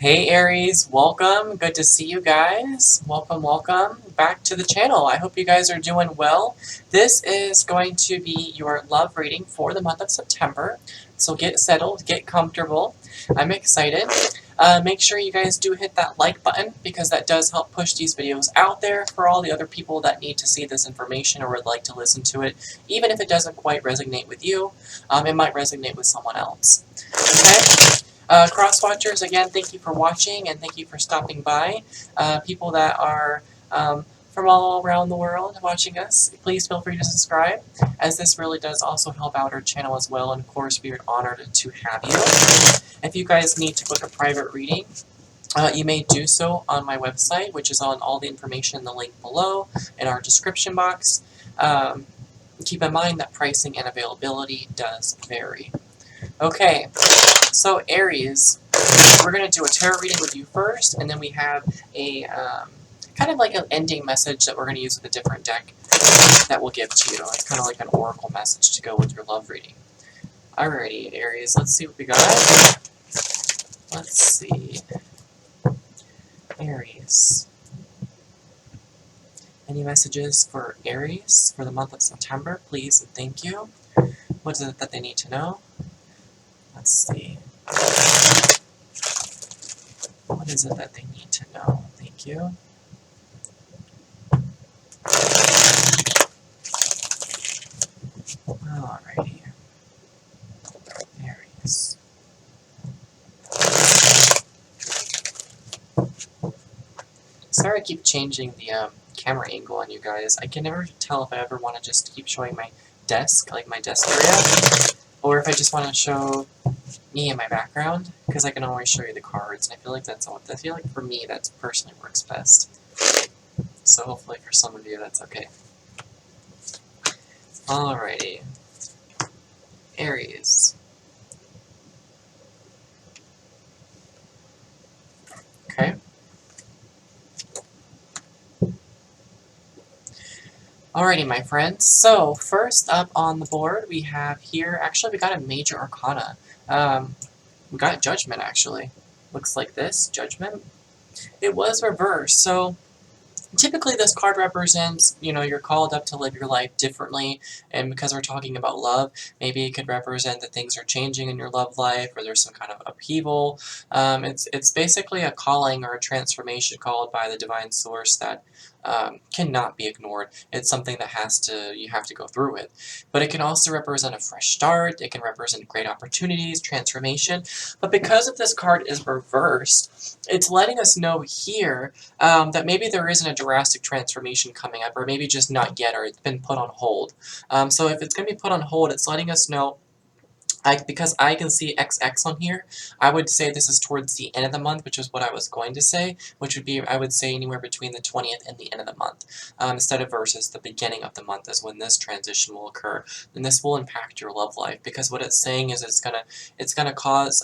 Hey Aries, welcome. Good to see you guys. Welcome back to the channel. I hope you guys are doing well. This is going to be your love reading for the month of September. So get settled, get comfortable. I'm excited. Make sure you guys do hit that like button because that does help push these videos out there for all the other people that need to see this information or would like to listen to it. Even if it doesn't quite resonate with you, it might resonate with someone else. Okay? Cross-watchers, again, thank you for watching and thank you for stopping by. People that are from all around the world watching us, please feel free to subscribe, as this really does also help out our channel as well, and of course we are honored to have you. If you guys need to book a private reading, you may do so on my website, which is on all the information in the link below in our description box. Keep in mind that pricing and availability does vary. Okay, so Aries, we're going to do a tarot reading with you first, and then we have a kind of like an ending message that we're going to use with a different deck that we'll give to you. It's kind of like an oracle message to go with your love reading. Alrighty, Aries, let's see what we got. Let's see. Aries. Any messages for Aries for the month of September, please and thank you. What is it that they need to know? Let's see. What is it that they need to know? Thank you. Alrighty. Aries. Sorry I keep changing the camera angle on you guys. I can never tell if I ever want to just keep showing my desk, like my desk area, or if I just want to show me in my background, because I can always show you the cards, and I feel like I feel like for me that's personally works best. So hopefully for some of you that's okay. Alrighty. Aries. Okay. Alrighty, my friends. So, first up on the board, we have here, actually we got a major arcana. We got Judgment, actually. Looks like this, Judgment. It was reversed, so typically this card represents, you're called up to live your life differently, and because we're talking about love, maybe it could represent that things are changing in your love life, or there's some kind of upheaval. It's basically a calling or a transformation called by the divine source that cannot be ignored. It's something that you have to go through with. But it can also represent a fresh start, it can represent great opportunities, transformation, but because if this card is reversed, it's letting us know here that maybe there isn't a drastic transformation coming up, or maybe just not yet, or it's been put on hold. So if it's going to be put on hold, it's letting us know, because I can see XX on here, I would say this is towards the end of the month, which is what I was going to say, which would be, I would say, anywhere between the 20th and the end of the month, instead of versus the beginning of the month is when this transition will occur. And this will impact your love life, because what it's saying is it's gonna cause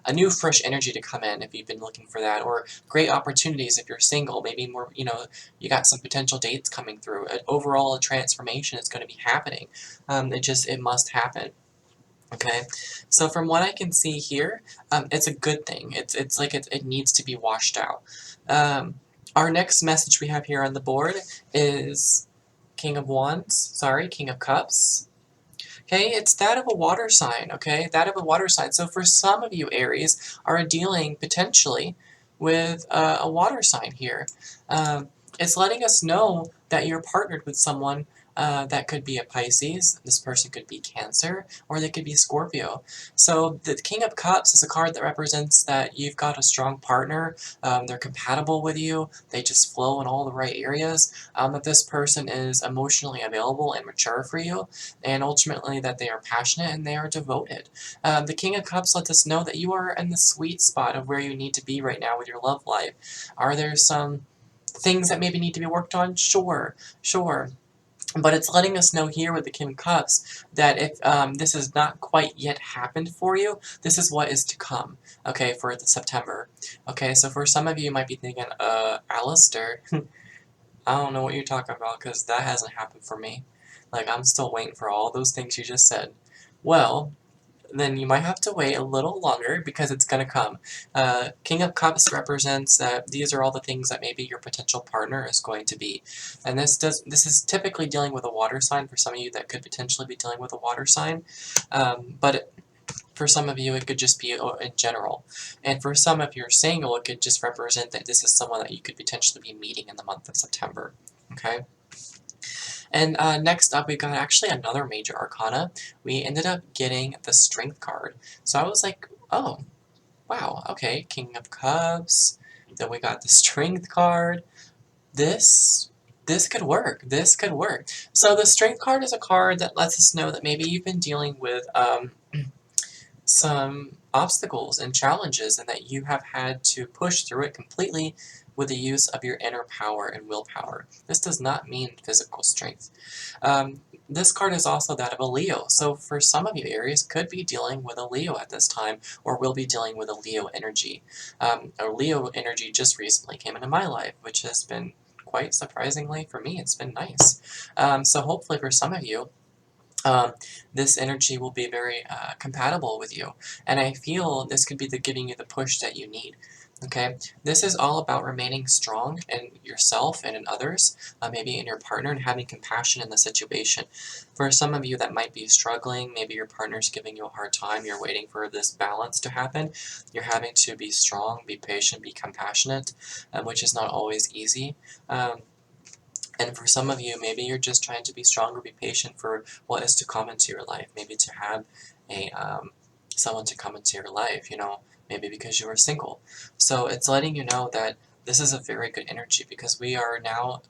a new fresh energy to come in if you've been looking for that, or great opportunities if you're single, maybe more, you got some potential dates coming through. Overall, a transformation is going to be happening. It must happen. Okay, so from what I can see here, it's a good thing. It's like it needs to be washed out. Our next message we have here on the board is King of Cups. Okay, it's that of a water sign, okay? That of a water sign. So for some of you, Aries, are dealing potentially with a water sign here. It's letting us know that you're partnered with someone that could be a Pisces, this person could be Cancer, or they could be Scorpio. So the King of Cups is a card that represents that you've got a strong partner, they're compatible with you, they just flow in all the right areas, that this person is emotionally available and mature for you, and ultimately that they are passionate and they are devoted. The King of Cups lets us know that you are in the sweet spot of where you need to be right now with your love life. Are there some things that maybe need to be worked on? Sure. But it's letting us know here with the King of Cups that if this has not quite yet happened for you, this is what is to come, okay, for the September. Okay, so for some of you might be thinking, Allastor, I don't know what you're talking about, because that hasn't happened for me. Like, I'm still waiting for all those things you just said. Well, then you might have to wait a little longer because it's going to come. King of Cups represents that these are all the things that maybe your potential partner is going to be. And this is typically dealing with a water sign. For some of you, that could potentially be dealing with a water sign. But for some of you, it could just be in general. And for some, if you're single, it could just represent that this is someone that you could potentially be meeting in the month of September. Okay? And next up, we got actually another major arcana. We ended up getting the Strength card. So I was like, oh, wow, okay, King of Cups. Then we got the Strength card. This could work. This could work. So the Strength card is a card that lets us know that maybe you've been dealing with some obstacles and challenges, and that you have had to push through it completely with the use of your inner power and willpower. This does not mean physical strength. This card is also that of a Leo, so for some of you, Aries could be dealing with a Leo at this time, or will be dealing with a Leo energy. A Leo energy just recently came into my life, which has been quite surprisingly for me. It's been nice. So hopefully for some of you, this energy will be very compatible with you, and I feel this could be giving you the push that you need. Okay, this is all about remaining strong in yourself and in others, maybe in your partner, and having compassion in the situation. For some of you that might be struggling, maybe your partner's giving you a hard time, you're waiting for this balance to happen, you're having to be strong, be patient, be compassionate, which is not always easy. And for some of you, maybe you're just trying to be strong or be patient for what is to come into your life. Maybe to have a someone to come into your life, maybe because you are single. So it's letting you know that this is a very good energy, because we are now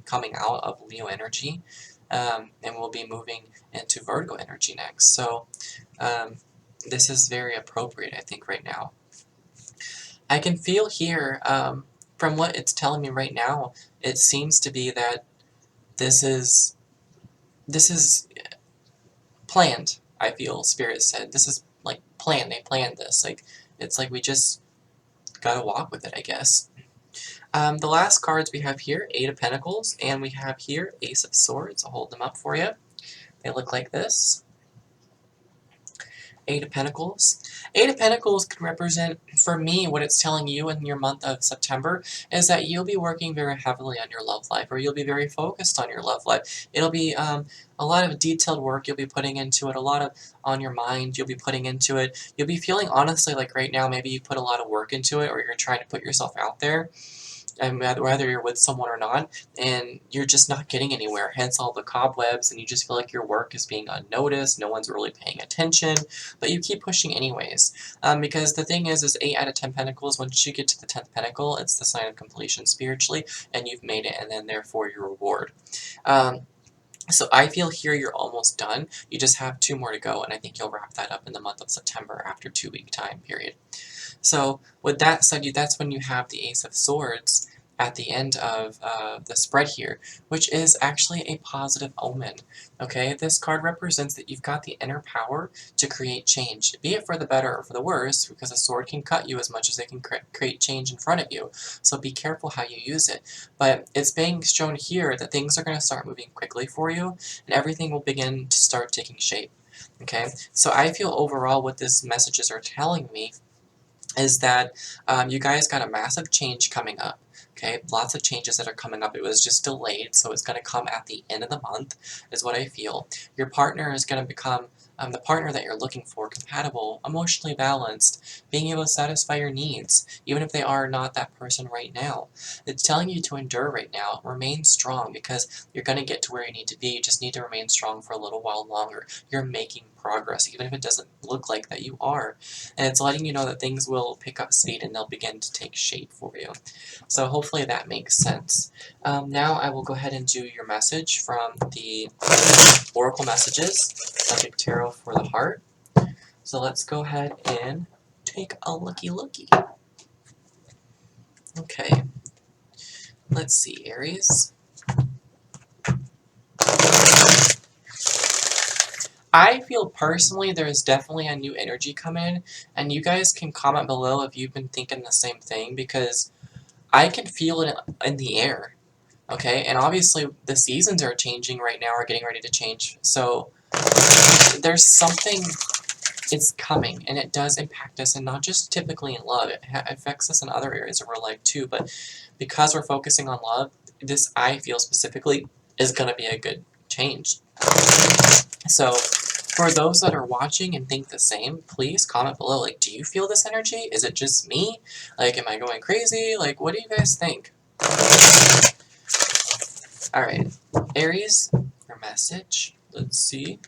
coming out of Leo energy, and we'll be moving into Virgo energy next. So this is very appropriate, I think, right now. I can feel here, from what it's telling me right now, it seems to be that this is planned. I feel Spirit said this is like planned. They planned this. Like, it's like we just gotta walk with it, I guess. The last cards we have here, Eight of Pentacles, and we have here Ace of Swords. I'll hold them up for you. They look like this. Eight of Pentacles. Eight of Pentacles can represent, for me, what it's telling you in your month of September is that you'll be working very heavily on your love life, or you'll be very focused on your love life. It'll be a lot of detailed work you'll be putting into it, a lot of on your mind you'll be putting into it. You'll be feeling, honestly, like right now, maybe you put a lot of work into it, or you're trying to put yourself out there, and whether you're with someone or not, and you're just not getting anywhere, hence all the cobwebs, and you just feel like your work is being unnoticed, no one's really paying attention, but you keep pushing anyways, because the thing is 8 out of 10 pentacles, once you get to the 10th pentacle, it's the sign of completion spiritually, and you've made it, and then therefore your reward. So I feel here you're almost done. You just have 2 more to go, and I think you'll wrap that up in the month of September after 2-week time period. So with that said, that's when you have the Ace of Swords at the end of the spread here, which is actually a positive omen. Okay, this card represents that you've got the inner power to create change, be it for the better or for the worse, because a sword can cut you as much as it can create change in front of you. So be careful how you use it. But it's being shown here that things are going to start moving quickly for you, and everything will begin to start taking shape. Okay, so I feel overall what these messages are telling me is that you guys got a massive change coming up. Okay, lots of changes that are coming up. It was just delayed, so it's going to come at the end of the month, is what I feel. Your partner is going to become the partner that you're looking for, compatible, emotionally balanced, being able to satisfy your needs, even if they are not that person right now. It's telling you to endure right now, remain strong, because you're going to get to where you need to be. You just need to remain strong for a little while longer. You're making progress, even if it doesn't look like that you are. And it's letting you know that things will pick up speed and they'll begin to take shape for you. So hopefully that makes sense. Now I will go ahead and do your message from the Oracle Messages, Psychic Tarot for the Heart. So let's go ahead and take a looky. Okay. Let's see, Aries. I feel personally there's definitely a new energy coming in, and you guys can comment below if you've been thinking the same thing, because I can feel it in the air, okay? And obviously the seasons are changing right now, or getting ready to change, so there's something it's coming, and it does impact us, and not just typically in love. It affects us in other areas of our life too, but because we're focusing on love, this, I feel specifically, is going to be a good change. So, for those that are watching and think the same, please comment below. Like, do you feel this energy? Is it just me? Like, am I going crazy? Like, what do you guys think? Alright, Aries, your message. Let's see.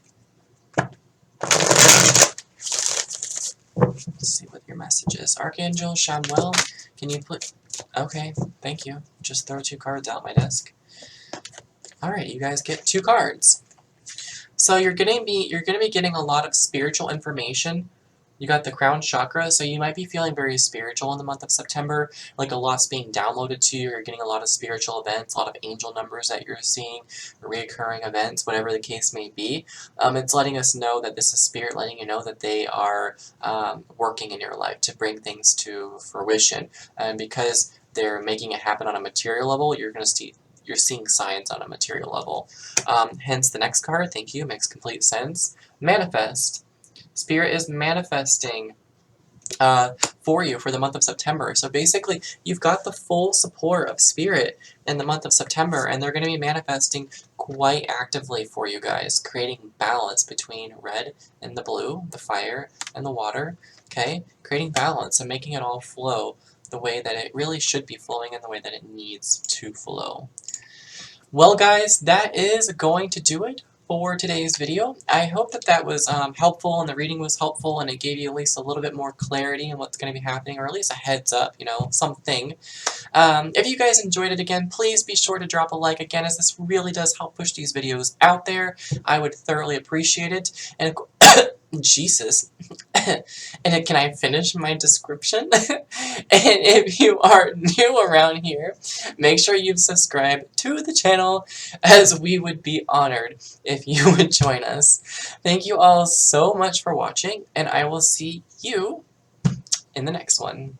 Let's see what your message is. Archangel Shamuel, can you put... Okay, thank you. Just throw 2 cards out my desk. Alright, you guys get 2 cards. So you're gonna be getting a lot of spiritual information. You got the crown chakra, so you might be feeling very spiritual in the month of September, like a lot's being downloaded to you. You're getting a lot of spiritual events, a lot of angel numbers that you're seeing, reoccurring events, whatever the case may be. It's letting us know that this is spirit letting you know that they are working in your life to bring things to fruition. And because they're making it happen on a material level, you're seeing signs on a material level. Hence the next card, thank you, makes complete sense. Manifest. Spirit is manifesting for you for the month of September. So basically, you've got the full support of Spirit in the month of September, and they're going to be manifesting quite actively for you guys, creating balance between red and the blue, the fire and the water, okay? Creating balance and making it all flow the way that it really should be flowing and the way that it needs to flow. Well, guys, that is going to do it for today's video. I hope that that was helpful, and the reading was helpful, and it gave you at least a little bit more clarity on what's going to be happening, or at least a heads up, you know, something. If you guys enjoyed it again, please be sure to drop a like again, as this really does help push these videos out there. I would thoroughly appreciate it. And Jesus. And can I finish my description? And if you are new around here, make sure you've subscribed to the channel, as we would be honored if you would join us. Thank you all so much for watching, and I will see you in the next one.